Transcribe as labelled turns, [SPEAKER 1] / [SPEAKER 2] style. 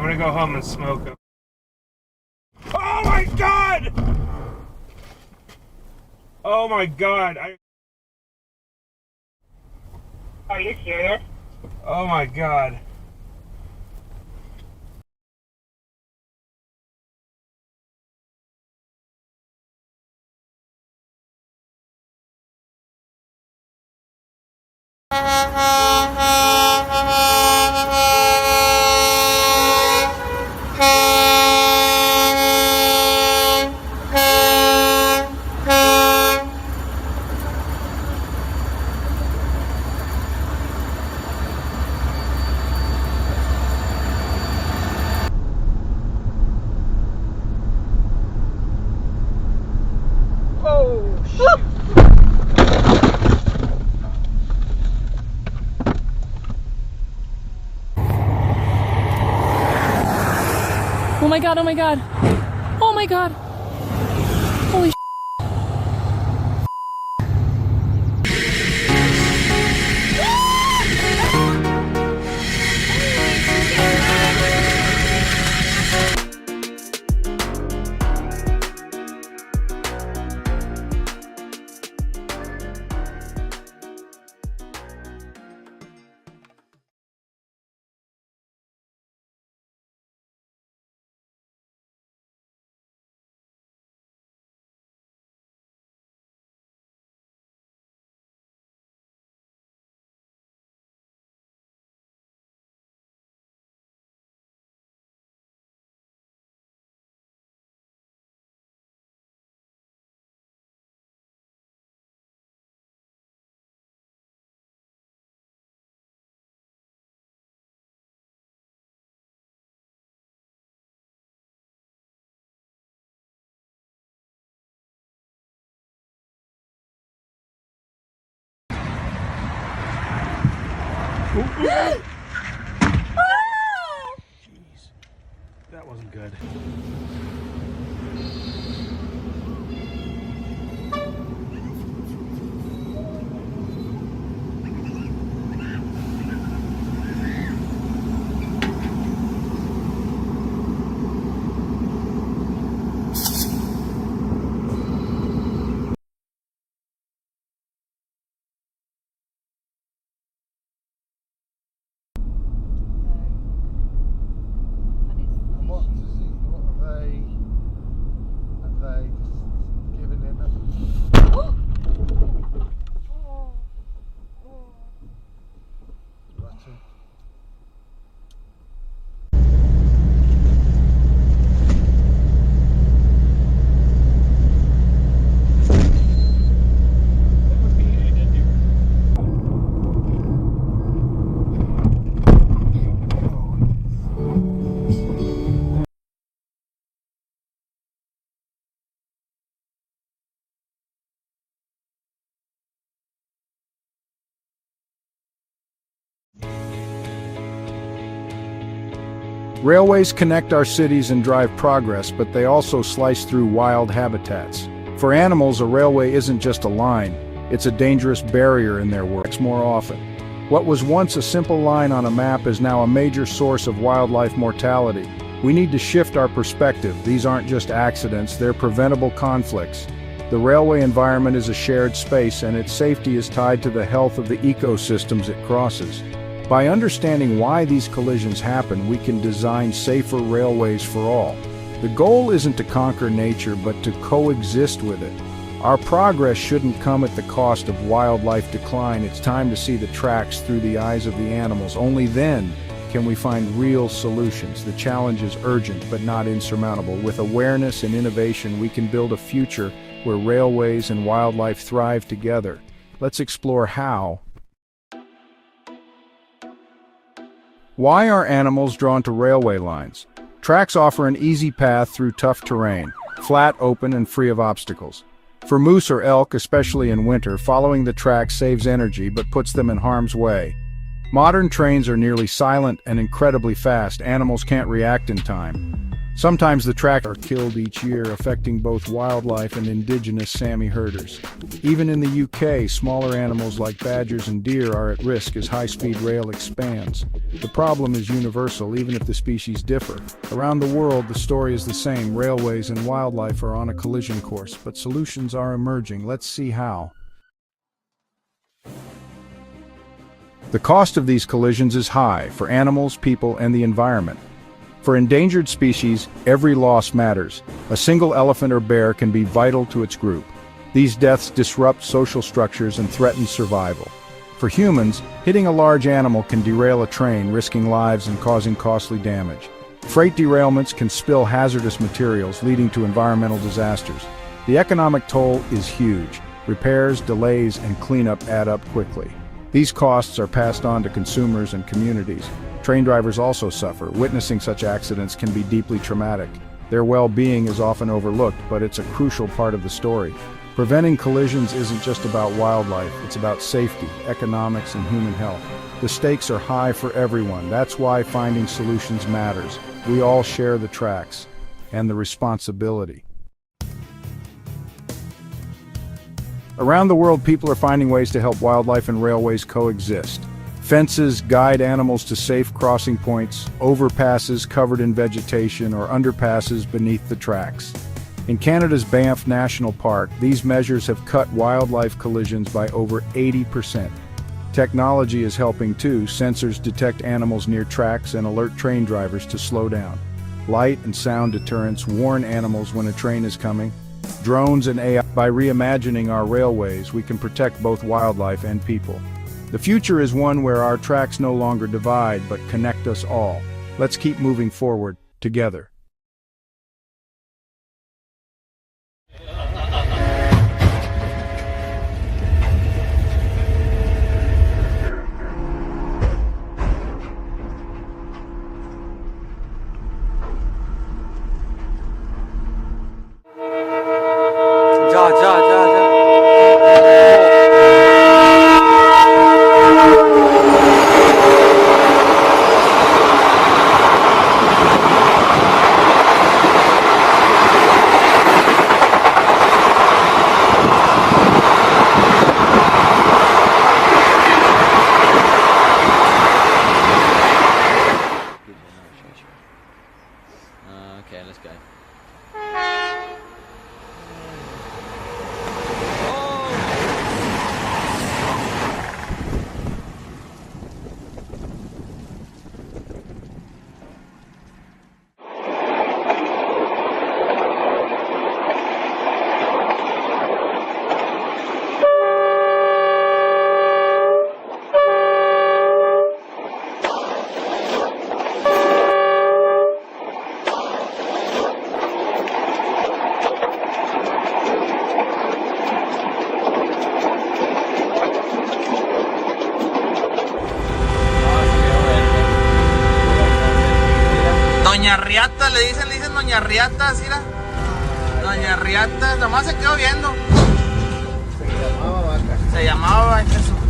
[SPEAKER 1] gonna go home and smoke them. Oh my god! Oh my god!
[SPEAKER 2] Are you serious?
[SPEAKER 1] Oh my god.
[SPEAKER 3] Oh my god, oh my god. Oh my god. Holy
[SPEAKER 4] Jeez. That wasn't good.
[SPEAKER 5] Railways connect our cities and drive progress, but they also slice through wild habitats. For animals, a railway isn't just a line, it's a dangerous barrier in their works more often. What was once a simple line on a map is now a major source of wildlife mortality. We need to shift our perspective. These aren't just accidents, they're preventable conflicts. The railway environment is a shared space, and its safety is tied to the health of the ecosystems it crosses. By understanding why these collisions happen, we can design safer railways for all. The goal isn't to conquer nature, but to coexist with it. Our progress shouldn't come at the cost of wildlife decline. It's time to see the tracks through the eyes of the animals. Only then can we find real solutions. The challenge is urgent, but not insurmountable. With awareness and innovation, we can build a future where railways and wildlife thrive together. Let's explore how. Why are animals drawn to railway lines? Tracks offer an easy path through tough terrain, flat, open, and free of obstacles. For moose or elk, especially in winter, following the track saves energy but puts them in harm's way. Modern trains are nearly silent and incredibly fast. Animals can't react in time. Sometimes the tracks are killed each year, affecting both wildlife and indigenous Sami herders. Even in the UK, smaller animals like badgers and deer are at risk as high-speed rail expands. The problem is universal, even if the species differ. Around the world, the story is the same. Railways and wildlife are on a collision course, but solutions are emerging. Let's see how. The cost of these collisions is high for animals, people, and the environment. For endangered species, every loss matters. A single elephant or bear can be vital to its group. These deaths disrupt social structures and threaten survival. For humans, hitting a large animal can derail a train, risking lives and causing costly damage. Freight derailments can spill hazardous materials, leading to environmental disasters. The economic toll is huge. Repairs, delays, and cleanup add up quickly. These costs are passed on to consumers and communities. Train drivers also suffer. Witnessing such accidents can be deeply traumatic. Their well-being is often overlooked, but it's a crucial part of the story. Preventing collisions isn't just about wildlife, it's about safety, economics, and human health. The stakes are high for everyone. That's why finding solutions matters. We all share the tracks and the responsibility. Around the world, people are finding ways to help wildlife and railways coexist. Fences guide animals to safe crossing points, overpasses covered in vegetation, or underpasses beneath the tracks. In Canada's Banff National Park, these measures have cut wildlife collisions by over 80%. Technology is helping too. Sensors detect animals near tracks and alert train drivers to slow down. Light and sound deterrents warn animals when a train is coming. Drones and AI. By reimagining our railways, we can protect both wildlife and people. The future is one where our tracks no longer divide, but connect us all. Let's keep moving forward, together.
[SPEAKER 6] Okay, let's go. Doña Riata, le dicen Doña Riata, ¿sí? Doña Riata, nomás se quedó viendo. Se llamaba vaca. Se llamaba vaca.